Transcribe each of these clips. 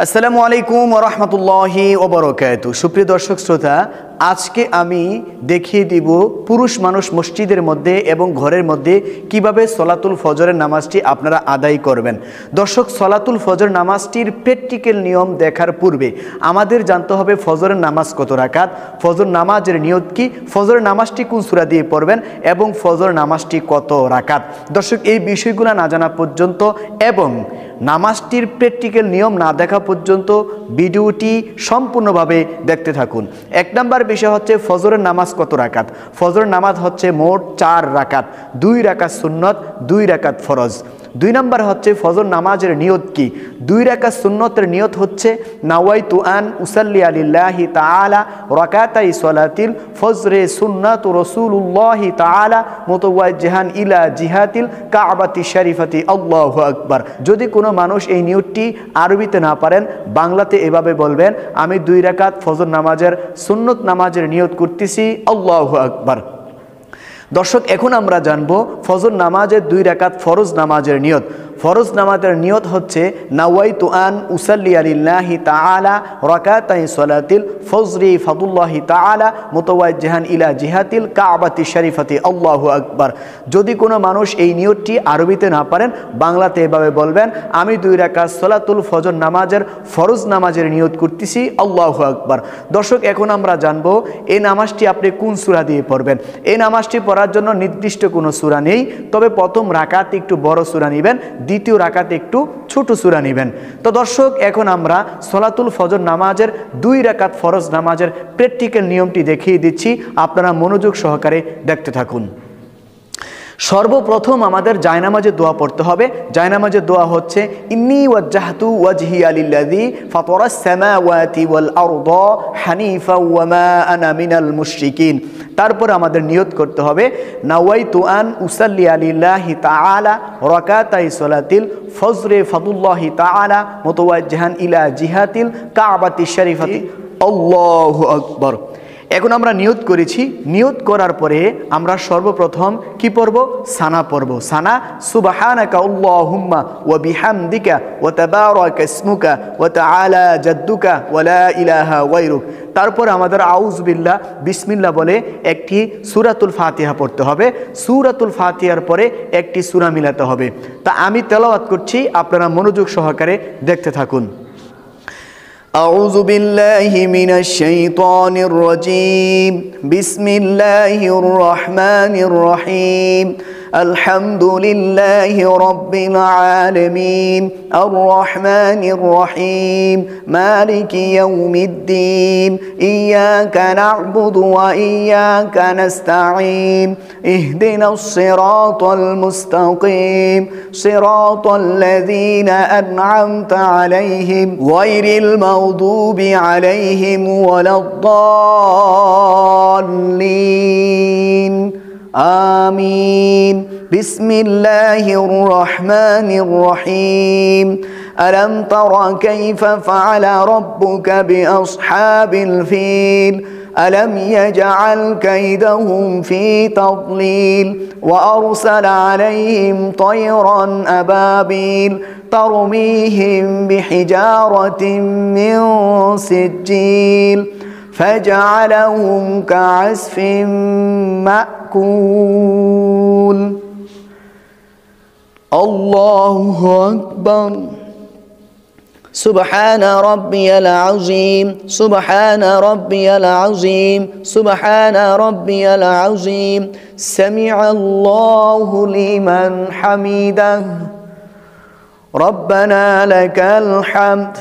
আসসালামু আলাইকুম ওয়া রাহমাতুল্লাহি ওয়া বারাকাতুহু। সুপ্রিয় দর্শক শ্রোতা, আজকে আমি দেখিয়ে দিব পুরুষ মানুষ মসজিদের মধ্যে এবং ঘরের মধ্যে কিভাবে সলাতুল ফজরের নামাজটি আপনারা আদায় করবেন। দর্শক, সলাতুল ফজর নামাজটির প্র্যাকটিক্যাল নিয়ম দেখার পূর্বে আমাদের জানতে হবে ফজরের নামাজ কত রাকাত, ফজর নামাজের নিয়ত কি, ফজরের নামাজটি কোন সূরা দিয়ে পড়বেন এবং ফজর নামাজটি কত রাকাত। দর্শক, এই বিষয়গুলো না জানা পর্যন্ত এবং নামাজটির প্র্যাকটিক্যাল নিয়ম না দেখা পর্যন্ত ভিডিওটি সম্পূর্ণভাবে দেখতে থাকুন। এক নম্বর বিষয় হচ্ছে ফজরের নামাজ কত রাকাত। ফজরের নামাজ হচ্ছে মোট 4 রাকাত, 2 রাকাত সুন্নত, 2 রাকাত ফরজ। 2 নম্বর হচ্ছে ফজর নামাজের নিয়ত কি। 2 রাকাত সুন্নতের নিয়ত হচ্ছে নাওয়াইতু আন উসাল্লি আলিল্লাহি তাআলা রাকাতাই সলাতিল ফজরে সুন্নাতু রাসূলুল্লাহি তাআলা মুতাওয়াজ্জিহান ইলা জিহাতিল কাবাতি শরীফাতি আল্লাহু আকবার। যদি কোনো মানুষ এই নিয়তটি আরবিতে না পারেন, বাংলাতে এভাবে বলবেন, আমি 2 রাকাত ফজর নামাজের সুন্নত নামাজের নিয়ত করতেছি, আল্লাহু আকবার। দর্শক, এখন আমরা জানবো ফজর নামাজের 2 রাকাত ফরজ নামাজের নিয়ত। ফরজ নামাজের নিয়ত হচ্ছে নাওয়াইতু আন উসাল্লি আলিল্লাহি তাআলা রাকাতাই সলাতিল ফজরি ফাদুল্লাহি তাআলা মুতাওয়াজ্জিহান ইলা জিহাতিল কাবাতি শরীফাতি আল্লাহু আকবার। যদি কোনো মানুষ এই নিয়তটি আরবিতে না পারেন, বাংলাতে এভাবে বলবেন, আমি 2 রাকাত সলাতুল ফজর নামাজের ফরজ নামাজের নিয়ত করতেছি, আল্লাহু আকবার। দর্শক, এখন আমরা জানবো এই নামাজটি আপনি কোন সূরা দিয়ে পড়বেন। এই নামাজটি পড়ার জন্য নির্দিষ্ট কোনো সূরা নেই, তবে প্রথম রাকাতে একটু বড় সূরা নেবেন, দ্বিতীয় রাকাতে একটু ছোট সূরা নেবেন। তো দর্শক, এখন আমরা সলাতুল ফজর নামাজের 2 রাকাত ফরজ নামাজের প্র্যাকটিক্যাল নিয়মটি দেখিয়ে দিচ্ছি, আপনারা মনোযোগ সহকারে দেখতে থাকুন। সর্বপ্রথম আমাদের জায়নামাজে দোয়া পড়তে হবে। জায়নামাজের দোয়া হচ্ছে ইন্নী ওয়াজ্জাহতু ওয়াজহিয়া লিল্লাযী ফাতারাস সামাওয়াতি ওয়াল আরদা হানিফা ওয়া মা আনা মিনাল মুশরিকিন। তারপর আমাদের নিয়ত করতে হবে নাওয়াইতু আন উসাল্লি আলিল্লাহি তাআলা রাকাতাই সলাতিল ফজরে ফাদুল্লাহি তাআলা মুতাওয়াজ্জিহান ইলা জিহাতিল কাবাতি শরীফাতি আল্লাহু আকবার। এখন আমরা নিয়ত করেছি। নিয়ত করার পরে আমরা সর্বপ্রথম কি পড়ব? সানা পড়ব। সানা সুবহানাকা আল্লাহুম্মা ওয়া বিহামদিকা ওয়া তাবারাকা ইসমুকা ওয়া তাআলা জাদ্দুকা ওয়া লা ইলাহা গায়রুক। তারপর আমাদের আউযু বিল্লাহ বিসমিল্লাহ বলে একটি সূরাতুল ফাতিহা পড়তে হবে। সূরাতুল ফাতিহার পরে একটি সূরা মিলাতে হবে। তা আমি তেলাওয়াত করছি, আপনারা মনোযোগ সহকারে দেখতে থাকুন। أعوذ بالله من الشيطان الرجيم بسم الله الرحمن الرحيم الحمد لله رب العالمين الرحمن الرحيم مالك يوم الدين إياك نعبد وإياك نستعين اهدنا الصراط المستقيم صراط الذين أنعمت عليهم غير المغضوب عليهم ولا الضالين آمين بسم الله الرحمن الرحيم ألم تر كيف فعل ربك بأصحاب الفيل ألم يجعل كيدهم في تضليل وأرسل عليهم طيرا أبابيل ترميهم بحجارة من سجيل فجعلهم كعصف مأكول الله أكبر سبحان ربي العظيم سبحان ربي العظيم سبحان ربي العظيم سمع الله لمن حمده ربنا لك الحمد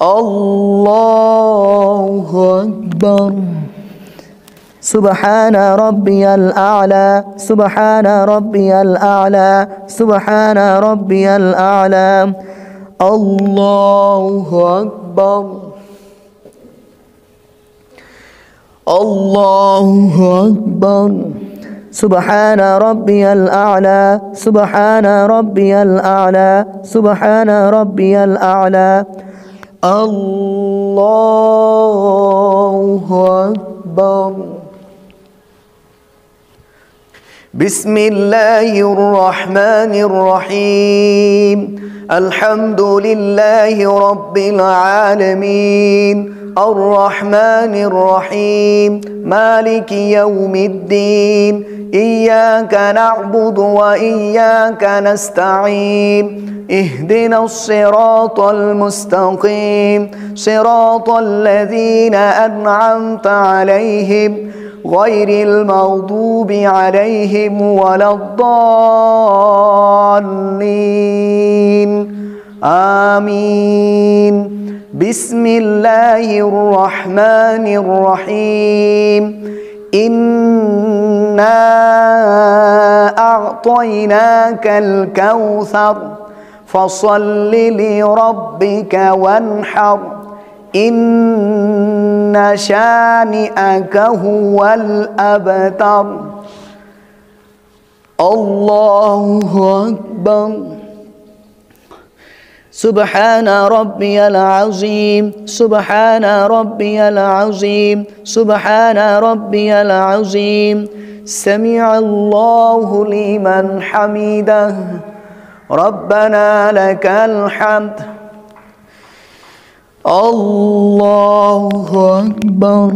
الله أكبر سبحان ربي الأعلى سبحان ربي الأعلى سبحان ربي الأعلى الله أكبر الله أكبر سبحان ربي الأعلى سبحان ربي الأعلى سبحان ربي الأعلى الله أكبر বিসমিল্লাহির রহমানির রহিম আলহামদুলিল্লাহি রাব্বিল আলামিন আর রহমানির রহিম মালিকি ইয়াউমিদ্দিন ইয়্যাকা না'বুদু ওয়া ইয়্যাকা নাস্তাঈন ইহদিনাস সিরাতাল মুস্তাকিম সিরাতাল লাযীনা আন'আমতা আলাইহিম গায়রিল মাগদুবি আলাইহিম ওয়ালাদ-দাল্লিন আমিন বিসমিল্লাহির রহমানির রহিম ইন্না আ'তাইনাকাল কাউসার ফাসাল্লি লিরাব্বিকা ওয়ানহার ইন্না শানিআকা হুয়াল আবতার আল্লাহু আকবার سبحان ربي العظيم سبحان ربي العظيم سبحان ربي العظيم سمع الله لمن حمده ربنا لك الحمد الله أكبر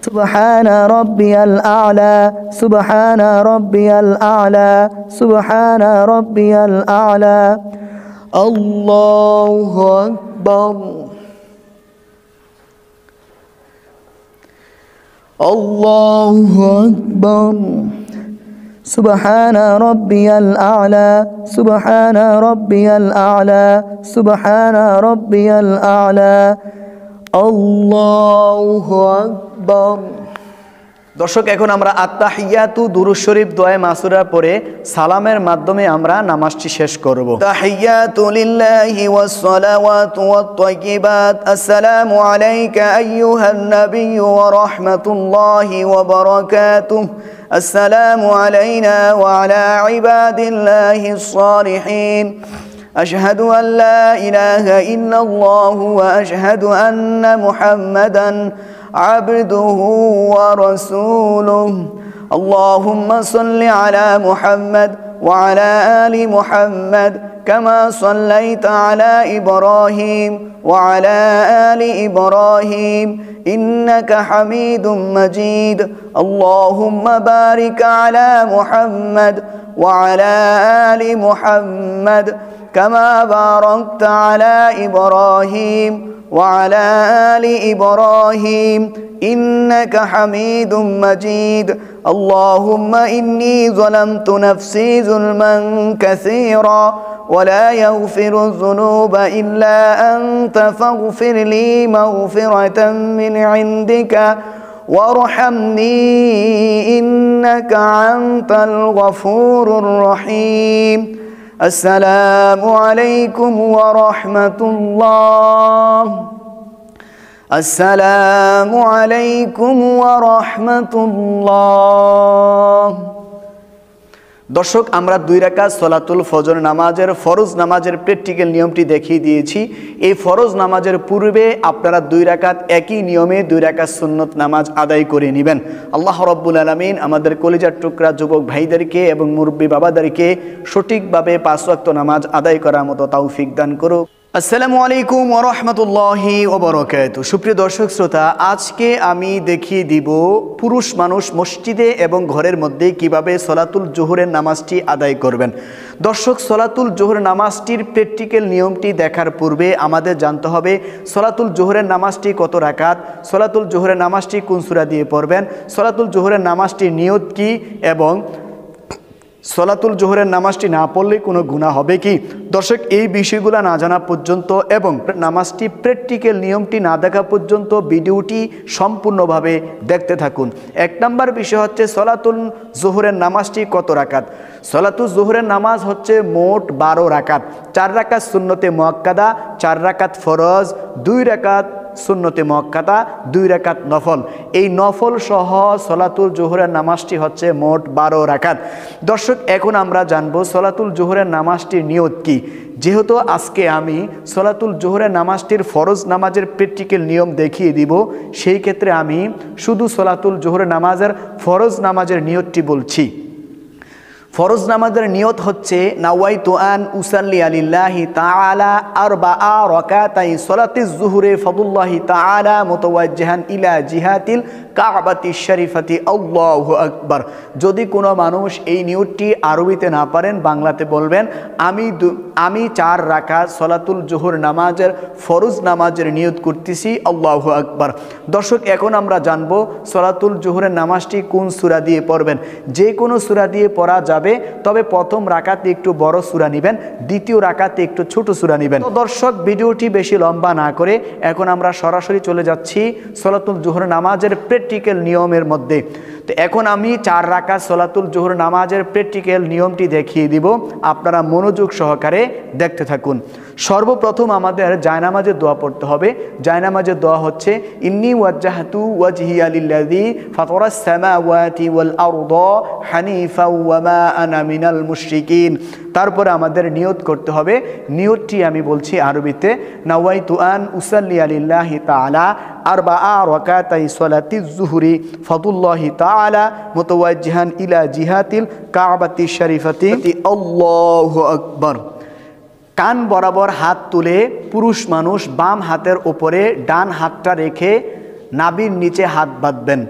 سبحان ربي الأعلى سبحان ربي الأعلى سبحان ربي الأعلى الله أكبر الله أكبر سبحان ربي الأعلى سبحان ربي الأعلى سبحان ربي الأعلى الله أكبر দর্শক এখন আমরা আত-তাহিয়াতু দুরূদ শরীফ দোয়া মাসুরা পড়ে সালামের মাধ্যমে আমরা নামাজটি শেষ করব। তাহিয়াতু লিল্লাহি ওয়াস সালাওয়াতু ওয়াত তাইয়্যিবাত আসসালামু আলাইকা আইয়ুহান নাবিয়্যু ওয়া রাহমাতুল্লাহি ওয়া বারাকাতুহু আসসালামু আলাইনা ওয়া আলা ইবাদিল্লাহিস সালিহিন আশহাদু আন লা ইলাহা ইল্লাল্লাহু ওয়া আশহাদু আন্না মুহাম্মাদান عبده ورسوله اللهم صل على محمد وعلى آل محمد كما صليت على إبراهيم وعلى آل إبراهيم إنك حميد مجيد اللهم بارك على محمد وعلى آل محمد كما باركت على إبراهيم وعلى آل إبراهيم إنك حميد مجيد اللهم إني ظلمت نفسي ظلما كثيرا ولا يغفر الذنوب إلا أنت فاغفر لي مغفرة من عندك وارحمني إنك أنت الغفور الرحيم السلام عليكم ورحمة الله السلام عليكم ورحمة الله দর্শক আমরা 2 রাকাত সালাতুল ফজর নামাজের ফরজ নামাজের প্র্যাকটিক্যাল নিয়মটি দেখিয়ে দিয়েছি। এই ফরজ নামাজের পূর্বে আপনারা 2 রাকাত একই নিয়মে 2 রাকাত সুন্নত নামাজ আদায় করে নেবেন। আল্লাহ রাব্বুল আলামিন আমাদের কলিজার টুকরা যুবক ভাইদেরকে এবং মুরব্বী বাবাদেরকে সঠিকভাবে 5 ওয়াক্ত নামাজ আদায় করার মতো তৌফিক দান করুক। আসসালামু আলাইকুম ওয়া রাহমাতুল্লাহি ওয়া বারাকাতুহু। সুপ্রিয় দর্শক শ্রোতা, আজকে আমি দেখিয়ে দিব পুরুষ মানুষ মসজিদে এবং ঘরের মধ্যে কিভাবে সলাতুল জোহরের নামাজটি আদায় করবেন। দর্শক, সলাতুল জোহর নামাজটির প্র্যাকটিক্যাল নিয়মটি দেখার পূর্বে আমাদের জানতে হবে সলাতুল জোহরের নামাজটি কত রাকাত, সলাতুল জোহরের নামাজটি কোন সূরা দিয়ে পড়বেন, সলাতুল জোহরের নামাজটির নিয়ত কি এবং সলাতুল জোহরের নামাজটি না পড়লে কোনো গুনাহ হবে কি। দর্শক, এই বিষয়গুলো না জানা পর্যন্ত এবং নামাজটি প্র্যাকটিক্যাল নিয়মটি না দেখা পর্যন্ত ভিডিওটি সম্পূর্ণভাবে দেখতে থাকুন। 1 নম্বর বিষয় হচ্ছে সলাতুল জোহরের নামাজটি কত রাকাত। সলাতুল জোহরের নামাজ হচ্ছে মোট 12 রাকাত। 4 রাকাত সুন্নতে মুআক্কাদা, 4 রাকাত ফরজ, 2 রাকাত সুন্নতে মুআক্কাদা, 2 রাকাত নফল। এই নফল সহ সলাতুল জোহরের নামাজটি হচ্ছে মোট 12 রাকাত। দর্শক, এখন আমরা জানবো সলাতুল জোহরের নামাজটির নিয়ত কি। যেহেতু আজকে আমি সলাতুল জোহরের নামাজটির ফরজ নামাজের প্র্যাকটিক্যাল নিয়ম দেখিয়ে দিব, সেই ক্ষেত্রে আমি শুধু সলাতুল জোহরের নামাজের ফরজ নামাজের নিয়তটি বলছি। ফরজ নামাজের নিয়ত হচ্ছে নাওয়াইতু আন উসাল্লি আলিল্লাহি তাআলা আরবাআ রাকাতাই সালাতিজ যুহরি ফাদুল্লাহি তাআলা মুতাওয়াজ্জিহান ইলা জিহাতিল কাবাতি শরীফাতি আল্লাহু আকবার। যদি কোনো মানুষ এই নিয়তটি আরবিতে না পারেন, বাংলাতে বলবেন আমি 4 রাকাত সলাতুল জোহর নামাজের ফরজ নামাজের নিয়ত করতেছি, আল্লাহু আকবার। দর্শক, এখন আমরা জানব সলাতুল জোহরের নামাজটি কোন সূরা দিয়ে পড়বেন। যে কোনো সূরা দিয়ে পড়া যাবে, তবে প্রথম রাকাতে একটু বড় সূরা নেবেন, দ্বিতীয় রাকাতে একটু ছোট সূরা নেবেন। তো দর্শক, ভিডিওটি বেশি লম্বা না করে এখন আমরা সরাসরি চলে যাচ্ছি সলাতুল জোহর নামাজের প্র্যাকটিক্যাল নিয়মের মধ্যে। তো এখন আমি 4 রাকাত সলাতুল জোহর নামাজের প্র্যাকটিক্যাল নিয়মটি দেখিয়ে দিব, আপনারা মনোযোগ সহকারে দেখতে থাকুন। সর্বপ্রথম আমাদের জায়নামাজের দোয়া পড়তে হবে। জায়নামাজের দোয়া হচ্ছে ইন্নী ওয়াজ্জাহতু ওয়াজহিয়া লিল্লাযী ফাতারাস সামাওয়াতি ওয়াল আরদা হানিফা ওয়া মা আনা মিনাল মুশরিকিন। তারপরে আমাদের নিয়ত করতে হবে। নিয়তটি আমি বলছি আরবিতে, নাওয়াইতু আন উসাল্লি আলিল্লাহি তাআলা আরবাআ রাকাতাই সালাতিজ যুহরি ফাদুল্লাহি তাআলা মুতাওয়াজ্জিহান ইলা জিহাতিল কাবাতি শরীফাতি আল্লাহু আকবার। কান বরাবর হাত তুলে পুরুষ মানুষ বাম হাতের উপরে ডান হাতটা রেখে নাভির নিচে হাত বাঁধবেন।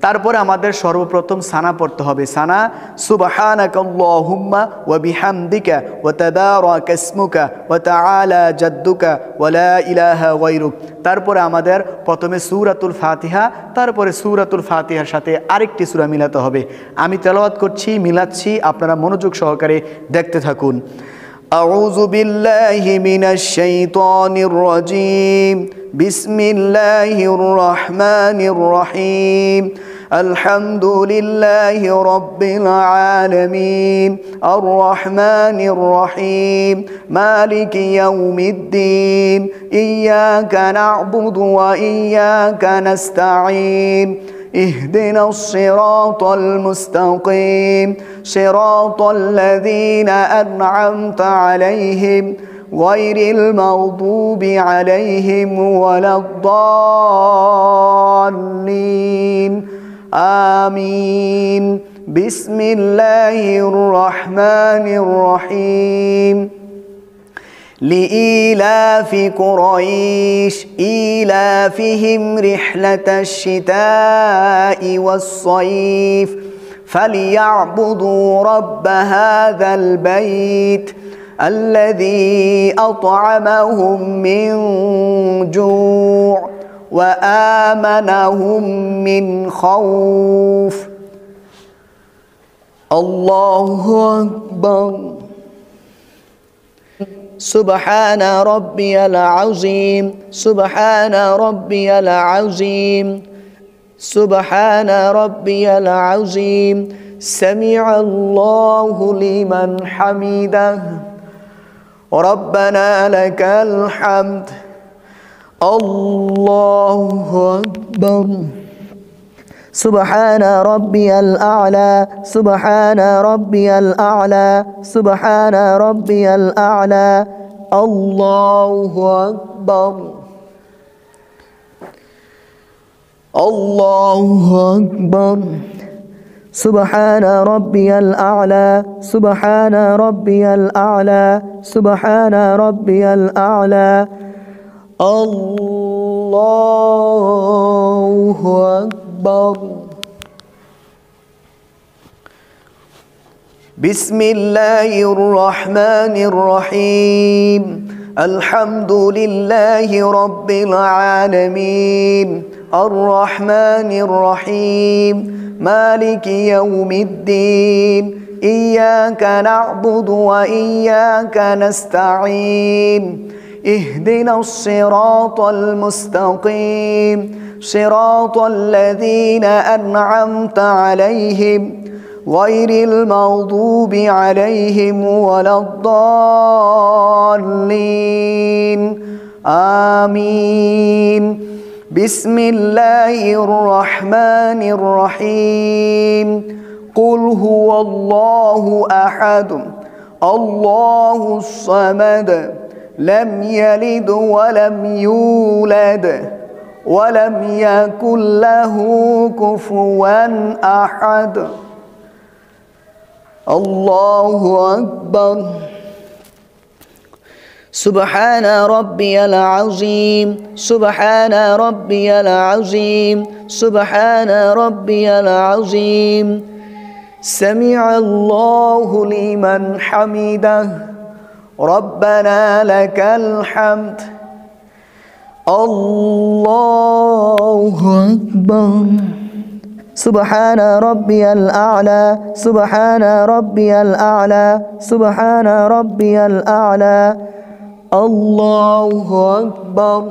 তারপরে আমাদের সর্বপ্রথম সানা পড়তে হবে। সানা সুবহানাকাল্লাহুম্মা ওয়া বিহামদিকা ওয়া তাবারাকা ইসমুকা ওয়া তাআলা জাদ্দুকা ওয়া লা ইলাহা গায়রুক। তারপরে আমাদের প্রথমে সূরাতুল ফাতিহা, তারপরে সূরাতুল ফাতিহার সাথে আরেকটি সূরা মিলাতে হবে। আমি তেলাওয়াত করছি, মিলাচ্ছি, আপনারা মনোযোগ সহকারে দেখতে থাকুন। আউযু বিল্লাহি মিনাশ শাইতানির রাজীম। বিসমিল্লাহির রহমানির রহিম। আলহামদুলিল্লাহি রাব্বিল আলামিন আর রহমানির রহিম মালিকি ইয়াউমিদ্দিন ইয়্যাকা না'বুদু ওয়া ইয়্যাকা নাস্তাঈন اهدنا الصراط المستقيم صراط الذين أنعمت عليهم غير المغضوب عليهم ولا الضالين آمين بسم الله الرحمن الرحيم لإيلاف قريش إيلافهم رحلة الشتاء والصيف فليعبدوا رب هذا البيت الذي أطعمهم من جوع وآمنهم من خوف الله أكبر سبحان ربي العظيم سبحان ربي العظيم سبحان ربي العظيم سمع الله لمن حمده ربنا لك الحمد الله أكبر سبحان ربي الأعلى سبحان ربي الأعلى سبحان ربي الأعلى الله أكبر الله أكبر سبحان ربي الأعلى سبحان ربي الأعلى سبحان ربي الأعلى الله أكبر بسم الله الرحمن الرحيم الحمد لله رب العالمين الرحمن الرحيم مالك يوم الدين إياك نعبد وإياك نستعين اهدنا الصراط المستقيم صراط الذين أنعمت عليهم غير المغضوب عليهم ولا الضالين آمين بسم الله الرحمن الرحيم قل هو الله أحد الله الصمد لم يلد ولم يولد ولم يكن له كفوا أحد আল্লাহু আকবার। سبحان ربي العظيم سبحان ربي العظيم سبحان ربي العظيم سمع الله لمن حمده ربنا لك الحمد الله أكبر سبحان ربي الأعلى سبحان ربي الأعلى سبحان ربي الأعلى আল্লাহু আকবার।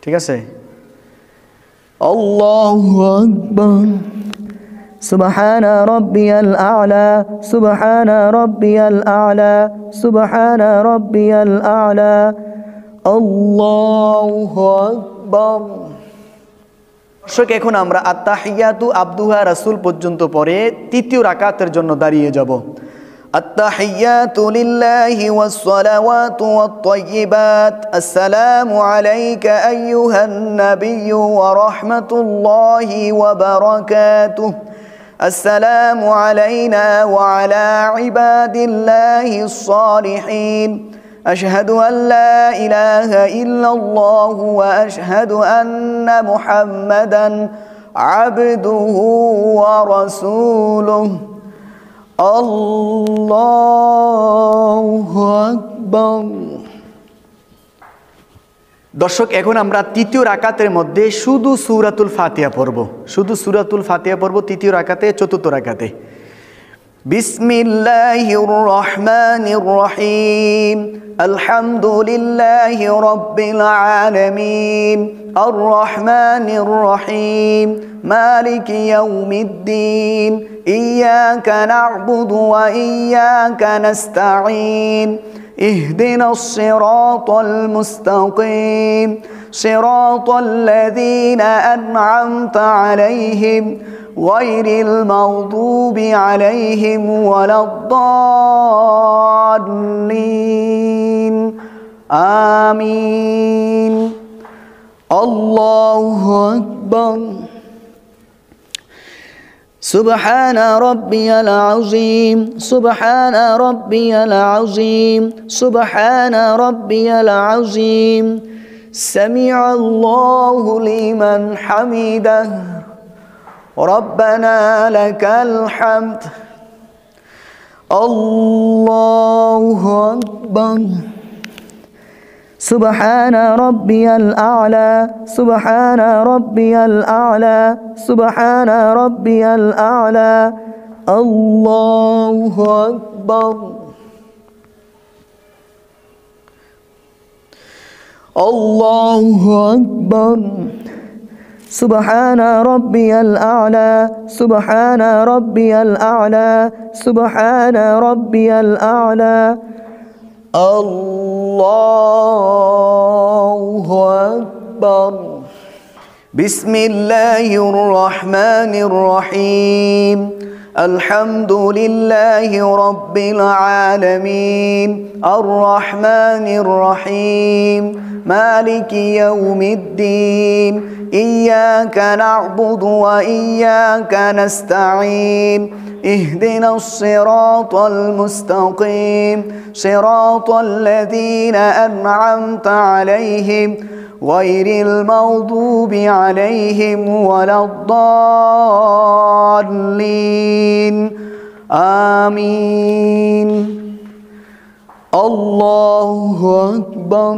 ঠিক আছে, আল্লাহু আকবার। সুবহান রাব্বিয়াল আ'লা সুবহান রাব্বিয়াল আ'লা সুবহান রাব্বিয়াল আ'লা আল্লাহু আকবার। দর্শক, এখন আমরা আত-তাহিয়াতু আবদুহা রাসূল পর্যন্ত পড়ে তৃতীয় রাকাতের জন্য দাঁড়িয়ে যাব। التحيات لله والصلوات والطيبات السلام عليك أيها النبي ورحمة الله وبركاته السلام علينا وعلى عباد الله الصالحين أشهد أن لا إله إلا الله وأشهد أن محمدا عبده ورسوله আল্লাহু আকবার। দর্শক, এখন আমরা তৃতীয় রাকাতের মধ্যে শুধু সূরাতুল ফাতিহা পড়ব, শুধু সূরাতুল ফাতিহা পড়ব তৃতীয় রাকাতে, চতুর্থ রাকাতে। বিসমিল্লাহির রহমানির রহিম আলহামদুলিল্লাহি রাব্বিল আলামিন আর রহমানির রহিম মালিকি ইয়াউমিদ্দিন ইয়্যাকা না'বুদু ওয়া ইয়্যাকা নাস্তাঈন ইহদিনাস সিরাতাল মুস্তাকিম সিরাতাল লাযীনা আন'আমতা আলাইহিম গায়রিল মাগদুবি আলাইহিম ওয়ালাদ-দাল্লিন আমিন। আল্লাহু আকবার। سبحان ربي العظيم سبحان ربي العظيم سبحان ربي العظيم سمع الله لمن حمده ربنا لك الحمد الله أكبر سبحان ربي الأعلى سبحان ربي الأعلى سبحان ربي الأعلى الله أكبر الله أكبر سبحان ربي الأعلى سبحان ربي الأعلى سبحان ربي الأعلى الله أكبر بسم الله الرحمن الرحيم الحمد لله رب العالمين الرحمن الرحيم مالك يوم الدين إياك نعبد وإياك نستعين اهدنا الصراط المستقيم صراط الذين أنعمت عليهم غير المغضوب عليهم ولا الضالين آمين الله أكبر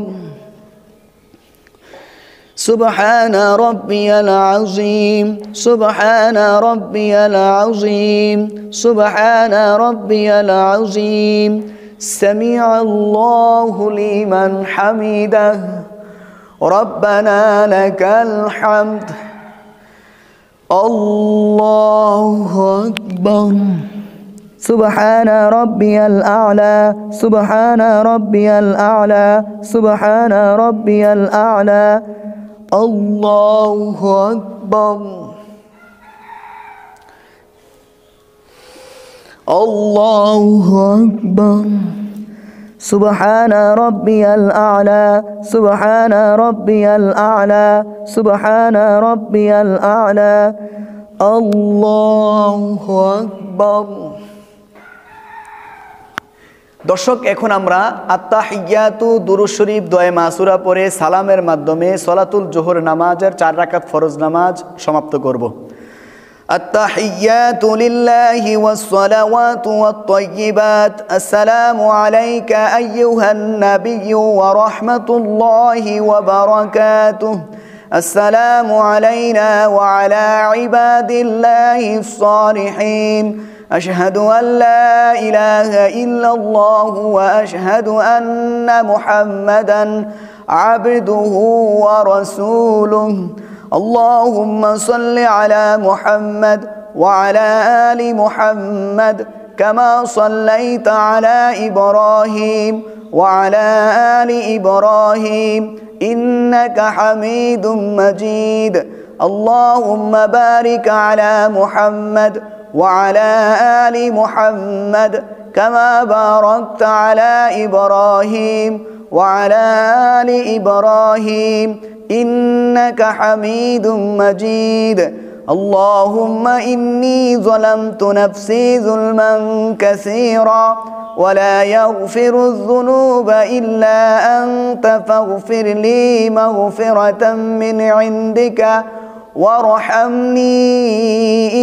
سبحان ربي العظيم سبحان ربي العظيم سبحان ربي العظيم سمع الله لمن حمده ربنا لك الحمد الله أكبر سبحان ربي الأعلى سبحان ربي الأعلى سبحان ربي الأعلى الله أكبر الله أكبر سبحان ربي الأعلى سبحان ربي الأعلى سبحان ربي الأعلى আল্লাহু আকবার। দর্শক, এখন আমরা আত্তাহিয়াতু দুরূদ শরীফ দোয়া মাসুরা পড়ে সালামের মাধ্যমে সলাতুল জোহর নামাজের 4 রাকাত ফরজ নামাজ সমাপ্ত করব। আত্তাহিয়াতু লিল্লাহি ওয়াস সালাওয়াতু ওয়াত তাইয়্যিবাত, আসসালামু আলাইকা আইয়ুহান নাবিয়্যু ওয়া রাহমাতুল্লাহি ওয়া বারাকাতুহু, আসসালামু আলাইনা ওয়া আলা ইবাদিল্লাহিস সালিহিন, أشهد أن لا إله إلا الله وأشهد أن محمدا عبده ورسوله، اللهم صل على محمد وعلى آل محمد كما صليت على إبراهيم وعلى آل إبراهيم إنك حميد مجيد، اللهم بارك على محمد وعلى آل محمد كما باركت على إبراهيم وعلى آل إبراهيم إنك حميد مجيد، اللهم إني ظلمت نفسي ظلما كثيرا ولا يغفر الذنوب إلا أنت فاغفر لي مغفرة من عندك وارحمني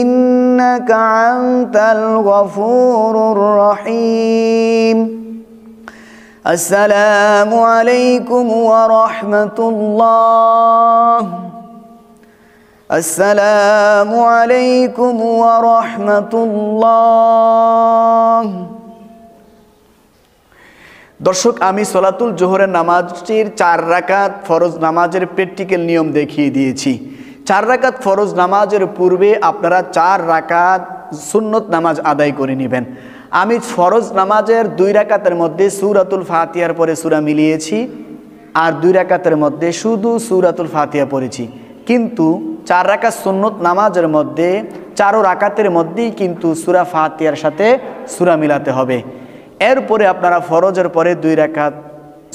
إنك أنت الغفور الرحيم، السلام عليكم ورحمة الله، السلام عليكم ورحمة الله। দর্শক, আমি সলাতুল জোহরের নামাজটির 4 রাকাত ফরজ নামাজের প্র্যাকটিক্যাল নিয়ম দেখিয়ে দিয়েছি। 4 রাকাত ফরজ নামাজের পূর্বে আপনারা 4 রাকাত সুন্নত নামাজ আদায় করে নেবেন। আমি ফরজ নামাজের 2 রাকাতের মধ্যে সূরাতুল ফাতিহার পরে সূরা মিলিয়েছি, আর 2 রাকাতের মধ্যে শুধু সূরাতুল ফাতিহা পড়েছি। কিন্তু 4 রাকাত সুন্নত নামাজের মধ্যে 4 রাকাতের মধ্যেই কিন্তু সূরা ফাতিহার সাথে সূরা মিলাতে হবে। এরপরে আপনারা ফরজের পরে 2 রাকাত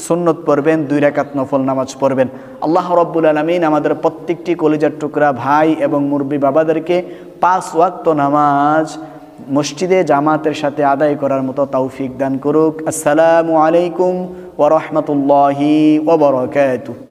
সুন্নত পড়বেন, 2 রাকাত নফল নামাজ পড়বেন। আল্লাহ রাব্বুল আলামিন আমাদের প্রত্যেকটি কলিজার টুকরা ভাই এবং মুরব্বী বাবাদেরকে 5 ওয়াক্ত নামাজ মসজিদে জামাতের সাথে আদায় করার মতো তৌফিক দান করুক। আসসালামু আলাইকুম ওয়া রাহমাতুল্লাহি ওয়া বারাকাতুহু।